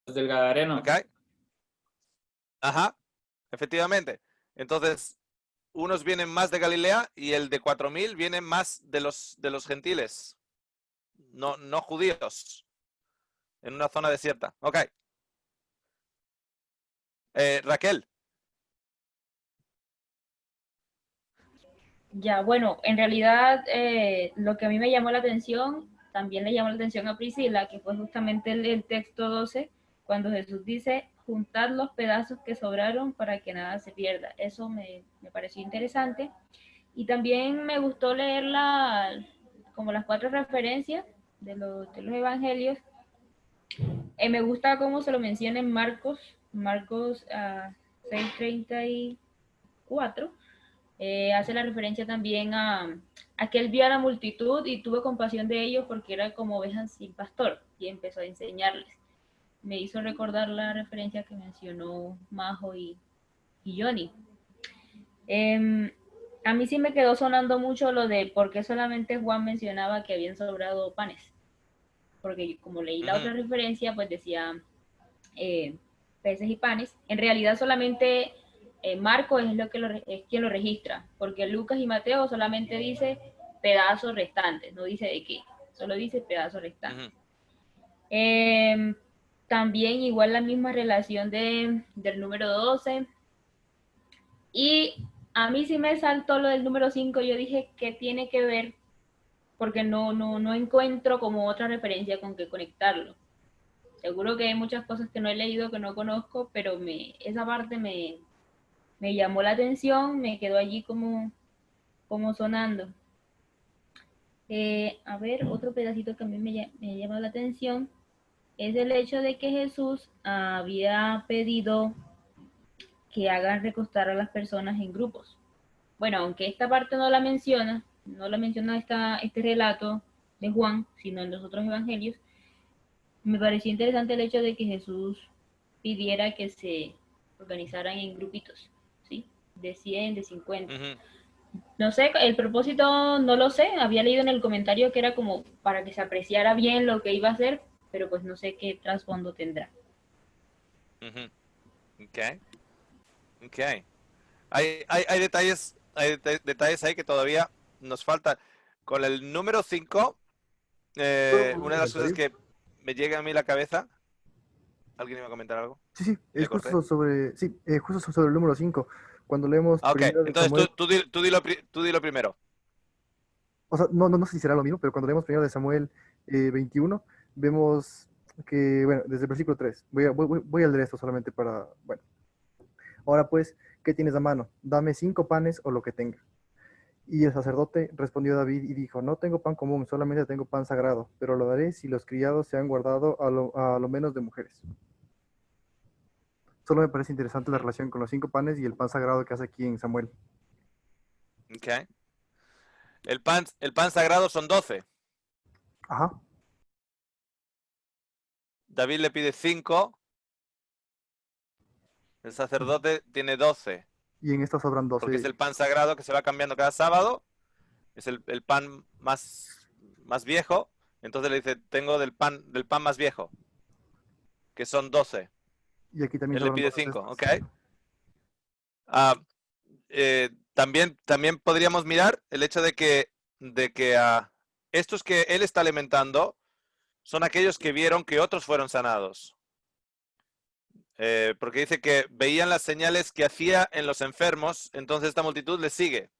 Los del Gadareno. ¿Ok? Ajá, efectivamente. Entonces, unos vienen más de Galilea y el de 4.000 viene más de los gentiles, no judíos, en una zona desierta. Ok. Raquel. Ya, bueno, en realidad lo que a mí me llamó la atención, también le llamó la atención a Priscila, que fue justamente el texto 12, cuando Jesús dice, juntad los pedazos que sobraron para que nada se pierda. Eso me pareció interesante. Y también me gustó leer como las 4 referencias de los evangelios. Me gusta cómo se lo menciona en Marcos 6:34. Hace la referencia también a que él vio a la multitud y tuvo compasión de ellos porque eran como ovejas sin pastor y empezó a enseñarles. Me hizo recordar la referencia que mencionó Majo y Johnny. A mí sí me quedó sonando mucho lo de por qué solamente Juan mencionaba que habían sobrado panes. Porque como leí la otra referencia, pues decía peces y panes. En realidad solamente Marcos es quien lo registra, porque Lucas y Mateo solamente dice pedazos restantes, no dice de qué, solo dice pedazos restantes. También igual la misma relación del número 12. Y a mí sí me saltó lo del número 5, yo dije que tiene que ver, porque no encuentro como otra referencia con que conectarlo. Seguro que hay muchas cosas que no he leído, que no conozco, pero esa parte me llamó la atención, me quedó allí como sonando. A ver, otro pedacito que a mí me llamó la atención es el hecho de que Jesús había pedido que hagan recostar a las personas en grupos. Bueno, aunque esta parte no la menciona este relato de Juan, sino en los otros evangelios, me pareció interesante el hecho de que Jesús pidiera que se organizaran en grupitos, ¿sí? De 100, de 50. Ujú. No sé, el propósito no lo sé, había leído en el comentario que era como para que se apreciara bien lo que iba a hacer, pero pues no sé qué trasfondo tendrá. Ujú. Ok. Ok. Hay detalles, detalles ahí que todavía nos faltan. Con el número 5, una de las cosas que me llega a mí a la cabeza. ¿Alguien iba a comentar algo? Sí, sí, ¿Le es corté? justo sobre, sí, justo sobre el número 5. Cuando leemos Ah, ok, primero de entonces Samuel, tú dilo primero. o sea, no sé si será lo mismo, pero cuando leemos primero de Samuel 21, vemos que, bueno, desde el versículo 3, voy a leer esto solamente para, bueno, ahora pues, ¿qué tienes a mano? Dame 5 panes o lo que tenga. Y el sacerdote respondió a David y dijo, no tengo pan común, solamente tengo pan sagrado, pero lo daré si los criados se han guardado a lo menos de mujeres. Solo me parece interesante la relación con los 5 panes y el pan sagrado que hace aquí en Samuel. Ok. El pan sagrado son 12. Ajá. David le pide 5. El sacerdote tiene 12. Y en esta sobran Porque es 12. el pan sagrado que se va cambiando cada sábado. Es el pan más viejo. Entonces le dice, tengo del pan más viejo. Que son 12. Y aquí también Él le sobran pide 12 5, cestos. ¿ok? También podríamos mirar el hecho de que estos que él está alimentando son aquellos que vieron que otros fueron sanados. Porque dice que veían las señales que hacía en los enfermos, entonces esta multitud le sigue.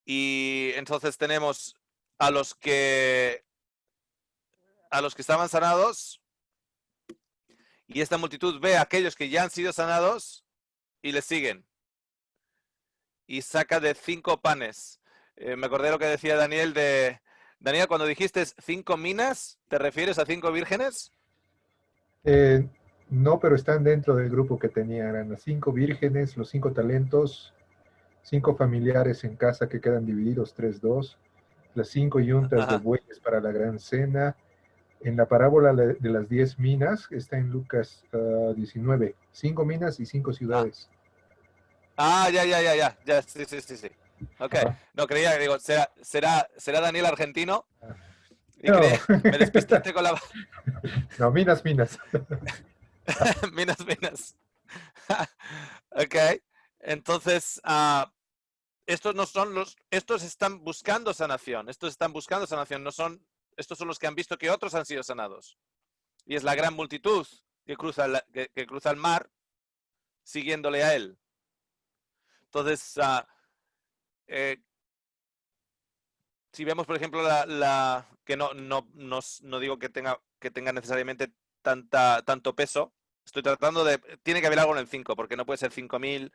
Y entonces tenemos a los que estaban sanados, y esta multitud ve a aquellos que ya han sido sanados y le siguen. Y saca de 5 panes. Me acordé lo que decía Daniel Daniel, cuando dijiste 5 minas, ¿te refieres a 5 vírgenes? No, pero están dentro del grupo que tenía. Eran las 5 vírgenes, los 5 talentos, 5 familiares en casa que quedan divididos 3-2, las 5 yuntas de Ajá. bueyes para la gran cena. En la parábola de las 10 minas, está en Lucas 19, 5 minas y 5 ciudades. Ya, sí. Ok, Ajá. no creía, digo, será Daniel argentino. Y No. me despistaste con la... No, minas. minas. Ok, entonces, estos no son estos están buscando sanación, estos son los que han visto que otros han sido sanados. Y es la gran multitud que cruza el mar siguiéndole a él. Entonces, si vemos, por ejemplo, que no digo que tenga necesariamente tanto peso, estoy tratando de... Tiene que haber algo en el 5, porque no puede ser 5.000,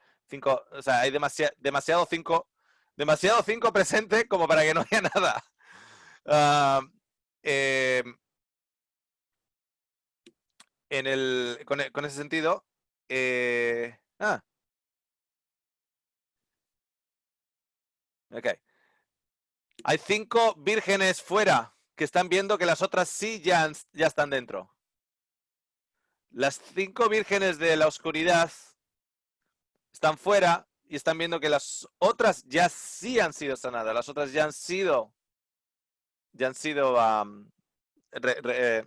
o sea, hay demasiado 5 presente como para que no haya nada. Con ese sentido, ok. Hay 5 vírgenes fuera que están viendo que las otras sí ya están dentro. Las 5 vírgenes de la oscuridad están fuera y están viendo que las otras ya sí han sido sanadas. Las otras ya han sido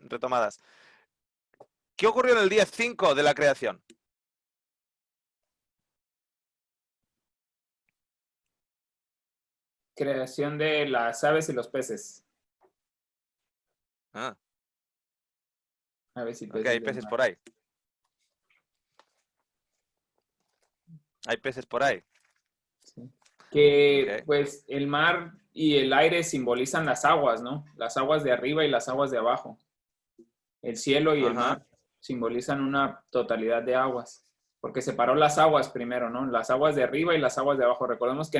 retomadas. ¿Qué ocurrió en el día 5 de la creación? Creación de las aves y los peces. Aves y peces. Ok, hay peces por ahí. Hay peces por ahí. Sí. Que pues el mar y el aire simbolizan las aguas, ¿no? Las aguas de arriba y las aguas de abajo. El cielo y el mar simbolizan una totalidad de aguas. Porque separó las aguas primero, ¿no? Las aguas de arriba y las aguas de abajo. Recordemos que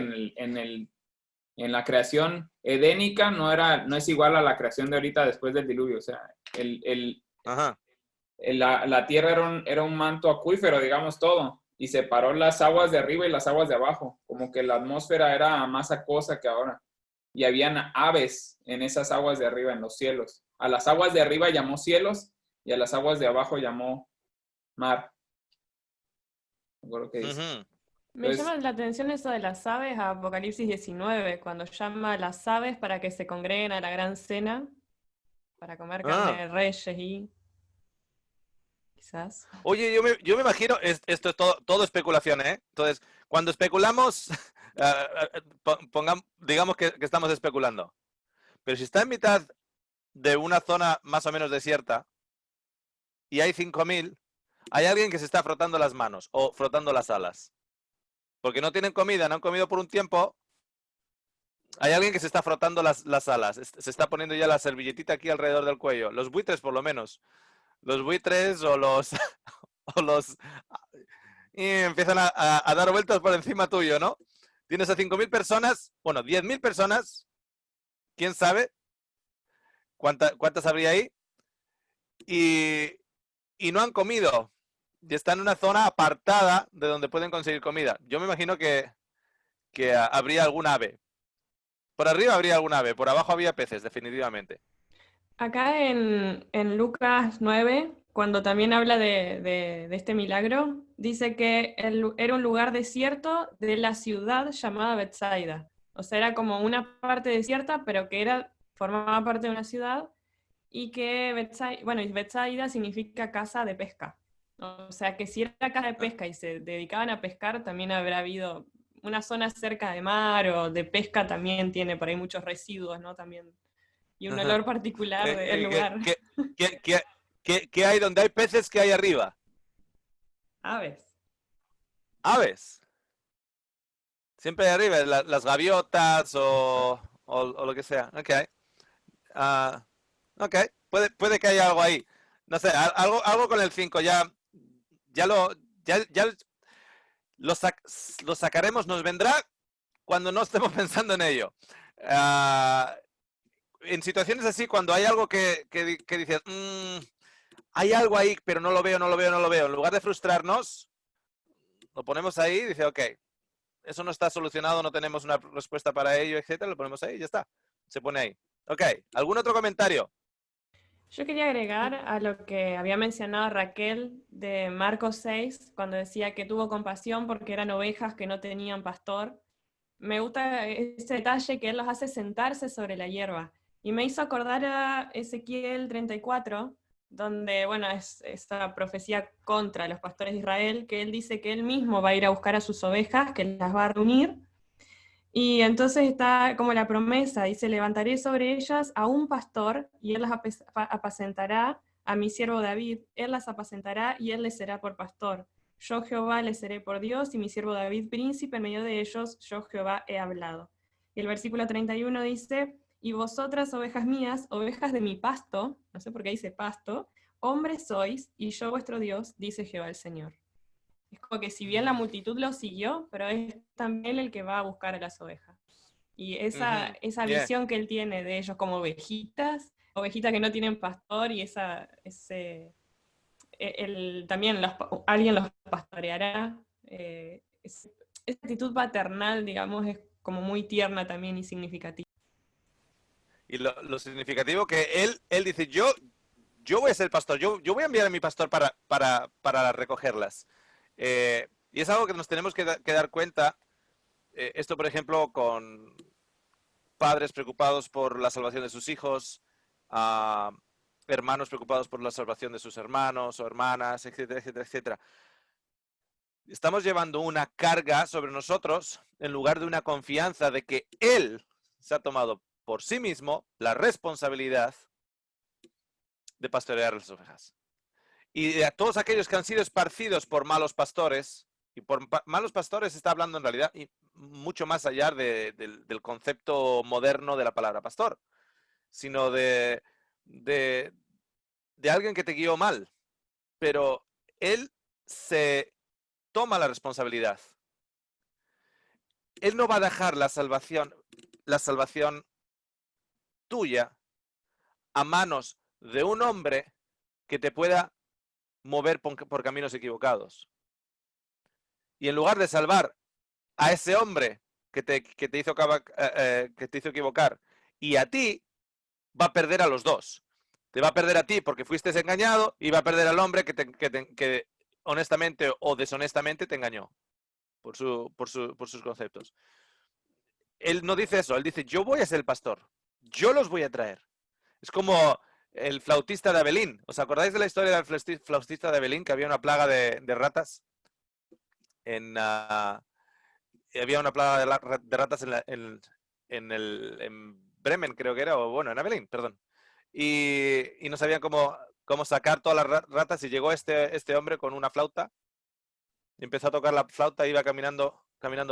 en la creación edénica no es igual a la creación de ahorita después del diluvio. O sea, la tierra era un manto acuífero, digamos, todo. Y separó las aguas de arriba y las aguas de abajo. Como que la atmósfera era más acuosa que ahora. Y habían aves en esas aguas de arriba, en los cielos. A las aguas de arriba llamó cielos y a las aguas de abajo llamó mar. Me acuerdo que dice. Me Entonces, llama la atención eso de las aves a Apocalipsis 19, cuando llama a las aves para que se congreguen a la gran cena, para comer carne de reyes y... Quizás. Oye, yo me imagino, esto es todo especulación, ¿eh? Entonces, cuando especulamos, digamos que estamos especulando. Pero si está en mitad de una zona más o menos desierta y hay 5.000, hay alguien que se está frotando las manos o frotando las alas. Porque no tienen comida, no han comido por un tiempo. Hay alguien que se está frotando las alas. Se está poniendo ya la servilletita aquí alrededor del cuello. Los buitres, por lo menos. Los buitres o los... y empiezan a dar vueltas por encima tuyo, ¿no? Tienes a 5.000 personas, bueno, 10.000 personas. ¿Quién sabe cuántas habría ahí? Y no han comido. Y están en una zona apartada de donde pueden conseguir comida. Yo me imagino que habría algún ave. Por arriba habría algún ave, por abajo había peces, definitivamente. Acá en Lucas 9, cuando también habla de este milagro, dice que era un lugar desierto de la ciudad llamada Betsaida. O sea, era como una parte desierta, pero que formaba parte de una ciudad, y que Betsaida significa casa de pesca. O sea, que si era casa de pesca y se dedicaban a pescar, también habrá habido una zona cerca de mar o de pesca, también tiene por ahí muchos residuos, ¿no? También. Y un olor particular del lugar. ¿Qué hay donde hay peces? ¿Qué hay arriba? Aves. Aves. Siempre hay arriba, las gaviotas o lo que sea. Ok. Ok, puede que haya algo ahí. No sé, algo con el 5. Ya lo sacaremos, nos vendrá cuando no estemos pensando en ello. En situaciones así, cuando hay algo que dices, hay algo ahí, pero no lo veo. En lugar de frustrarnos, lo ponemos ahí y dice, ok, eso no está solucionado, no tenemos una respuesta para ello, etcétera, lo ponemos ahí y ya está. Se pone ahí. Ok, ¿algún otro comentario? Yo quería agregar a lo que había mencionado Raquel de Marcos 6, cuando decía que tuvo compasión porque eran ovejas que no tenían pastor. Me gusta ese detalle que él los hace sentarse sobre la hierba. Y me hizo acordar a Ezequiel 34, donde, bueno, es esta profecía contra los pastores de Israel, que él dice que él mismo va a ir a buscar a sus ovejas, que las va a reunir. Y entonces está como la promesa, dice, levantaré sobre ellas a un pastor, y él las apacentará a mi siervo David, él las apacentará y él les será por pastor. Yo Jehová les seré por Dios, y mi siervo David príncipe en medio de ellos, yo Jehová he hablado. Y el versículo 31 dice, y vosotras, ovejas mías, ovejas de mi pasto, no sé por qué dice pasto, hombres sois, y yo vuestro Dios, dice Jehová el Señor. Es como que si bien la multitud lo siguió, pero es también el que va a buscar a las ovejas. Y esa visión que él tiene de ellos como ovejitas que no tienen pastor, y también alguien los pastoreará. Esa actitud paternal, digamos, es como muy tierna también y significativa. Y lo significativo que él dice, yo voy a ser el pastor, yo voy a enviar a mi pastor para recogerlas. Y es algo que nos tenemos que dar cuenta. Esto, por ejemplo, con padres preocupados por la salvación de sus hijos, hermanos preocupados por la salvación de sus hermanos o hermanas, etcétera, etcétera, etcétera. Estamos llevando una carga sobre nosotros en lugar de una confianza de que Él se ha tomado por sí mismo la responsabilidad de pastorear las ovejas. Y a todos aquellos que han sido esparcidos por malos pastores, y por malos pastores está hablando en realidad y mucho más allá del concepto moderno de la palabra pastor, sino de alguien que te guió mal, pero él se toma la responsabilidad. Él no va a dejar la salvación tuya a manos de un hombre que te pueda mover por caminos equivocados. Y en lugar de salvar a ese hombre que te hizo equivocar y a ti, va a perder a los dos. Te va a perder a ti porque fuiste engañado, y va a perder al hombre que honestamente o deshonestamente te engañó por sus conceptos. Él no dice eso, él dice, yo voy a ser el pastor, yo los voy a traer. Es como el flautista de Abelín. ¿Os acordáis de la historia del flautista de Abelín? Que había una plaga de ratas. Había una plaga de ratas en Bremen, creo que era, o bueno, en Abelín, perdón. Y no sabían cómo sacar todas las ratas, y llegó este hombre con una flauta y empezó a tocar la flauta, iba caminando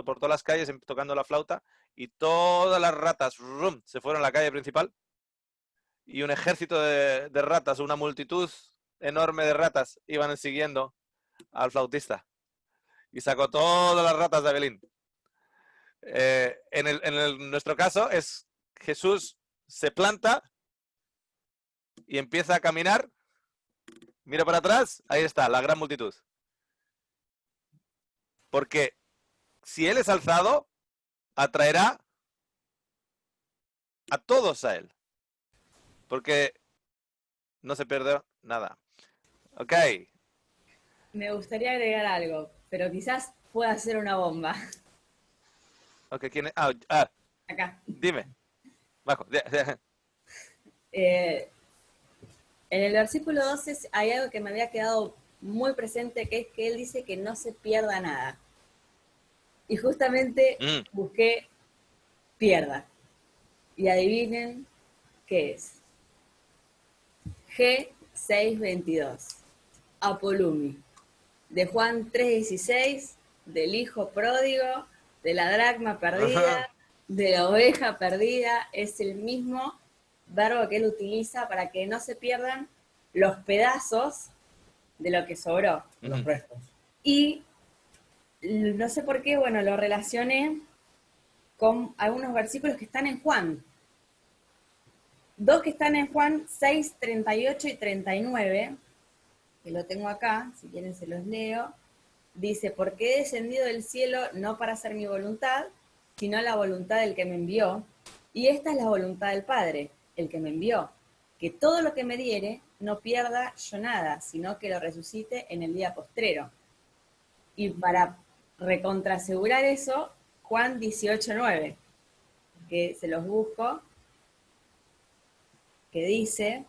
por todas las calles tocando la flauta, y todas las ratas se fueron a la calle principal, y un ejército de ratas, una multitud enorme de ratas iban siguiendo al flautista, y sacó todas las ratas de Abelín. En nuestro caso es Jesús se planta y empieza a caminar, mira para atrás, ahí está, la gran multitud. Porque si Él es alzado, atraerá a todos a Él. Porque no se pierde nada. Ok. Me gustaría agregar algo, pero quizás pueda ser una bomba. Ok, ¿quién es? Acá. Dime. Bajo. En el versículo 12 hay algo que me había quedado muy presente, que es que él dice que no se pierda nada. Y justamente busqué pierda. Y adivinen qué es. G6:22. Apolumi. De Juan 3:16, del hijo pródigo, de la dracma perdida, de la oveja perdida. Es el mismo verbo que él utiliza para que no se pierdan los pedazos de lo que sobró. Los restos. Y no sé por qué, bueno, lo relacioné con algunos versículos que están en Juan. Dos que están en Juan 6, 38 y 39, que lo tengo acá, si quieren se los leo. Dice, porque he descendido del cielo no para hacer mi voluntad, sino la voluntad del que me envió. Y esta es la voluntad del Padre, el que me envió, que todo lo que me diere no pierda yo nada, sino que lo resucite en el día postrero. Y para recontrasegurar eso, Juan 18:9, que se los busco, que dice,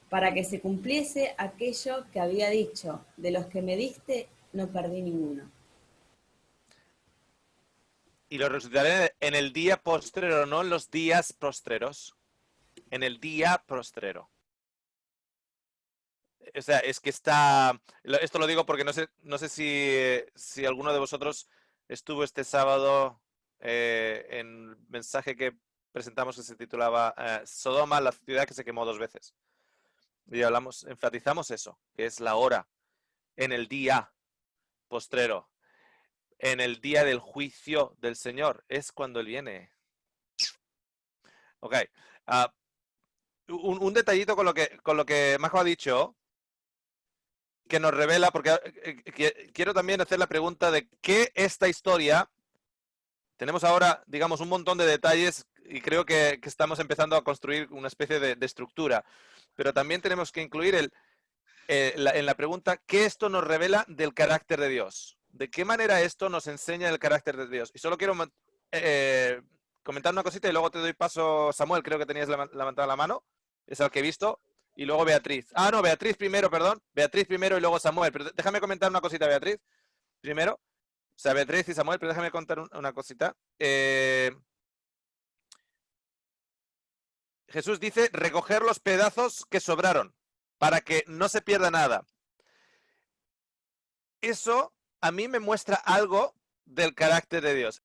para que se cumpliese aquello que había dicho, de los que me diste no perdí ninguno. Y lo resucitaré en el día postrero, no en los días postreros. En el día postrero. O sea, es que está... Esto lo digo porque no sé si alguno de vosotros estuvo este sábado en el mensaje que presentamos que se titulaba Sodoma, la ciudad que se quemó 2 veces. Y enfatizamos eso, que es la hora, en el día postrero, en el día del juicio del Señor, es cuando Él viene. Ok. Un detallito con lo que Majo ha dicho, que nos revela, porque quiero también hacer la pregunta de qué esta historia, tenemos ahora, digamos, un montón de detalles y creo que estamos empezando a construir una especie de estructura, pero también tenemos que incluir en la pregunta, ¿qué esto nos revela del carácter de Dios? ¿De qué manera esto nos enseña el carácter de Dios? Y solo quiero comentar una cosita y luego te doy paso, Samuel, creo que tenías levantada la mano, es el que he visto. Y luego Beatriz. Ah, no, Beatriz primero, perdón. Beatriz primero y luego Samuel. Pero déjame comentar una cosita, Beatriz. Primero. O sea, Beatriz y Samuel, pero déjame contar una cosita. Jesús dice, recoger los pedazos que sobraron, para que no se pierda nada. Eso a mí me muestra algo del carácter de Dios.